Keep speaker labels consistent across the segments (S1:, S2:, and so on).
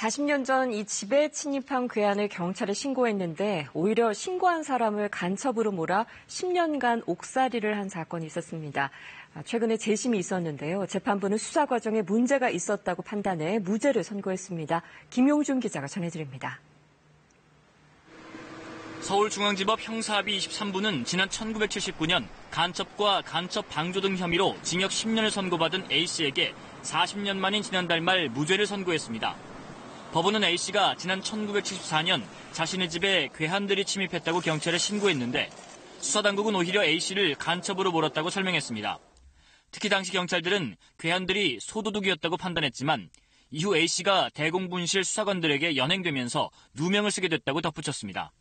S1: 40년 전 이 집에 침입한 괴한을 경찰에 신고했는데 오히려 신고한 사람을 간첩으로 몰아 10년간 옥살이를 한 사건이 있었습니다. 최근에 재심이 있었는데요. 재판부는 수사 과정에 문제가 있었다고 판단해 무죄를 선고했습니다. 김용준 기자가 전해드립니다.
S2: 서울중앙지법 형사합의 23부는 지난 1979년 간첩과 간첩 방조 등 혐의로 징역 10년을 선고받은 A씨에게 40년 만인 지난달 말 무죄를 선고했습니다. 법원은 A씨가 지난 1974년 자신의 집에 괴한들이 침입했다고 경찰에 신고했는데 수사당국은 오히려 A씨를 간첩으로 몰았다고 설명했습니다. 특히 당시 경찰들은 괴한들이 소도둑이었다고 판단했지만 이후 A씨가 대공분실 수사관들에게 연행되면서 누명을 쓰게 됐다고 덧붙였습니다.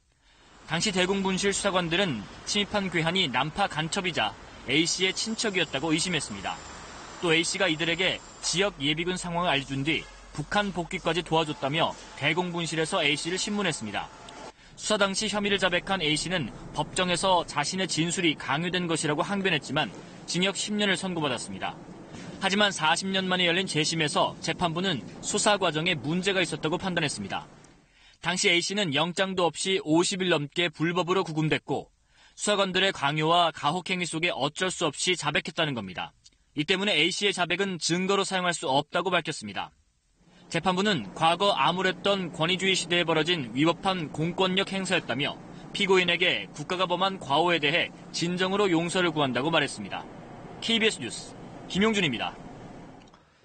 S2: 당시 대공분실 수사관들은 침입한 괴한이 난파 간첩이자 A씨의 친척이었다고 의심했습니다. 또 A씨가 이들에게 지역 예비군 상황을 알려준 뒤 북한 복귀까지 도와줬다며 대공분실에서 A씨를 신문했습니다. 수사 당시 혐의를 자백한 A씨는 법정에서 자신의 진술이 강요된 것이라고 항변했지만 징역 10년을 선고받았습니다. 하지만 40년 만에 열린 재심에서 재판부는 수사 과정에 문제가 있었다고 판단했습니다. 당시 A씨는 영장도 없이 50일 넘게 불법으로 구금됐고 수사관들의 강요와 가혹행위 속에 어쩔 수 없이 자백했다는 겁니다. 이 때문에 A씨의 자백은 증거로 사용할 수 없다고 밝혔습니다. 재판부는 과거 암울했던 권위주의 시대에 벌어진 위법한 공권력 행사였다며 피고인에게 국가가 범한 과오에 대해 진정으로 용서를 구한다고 말했습니다. KBS 뉴스 김용준입니다.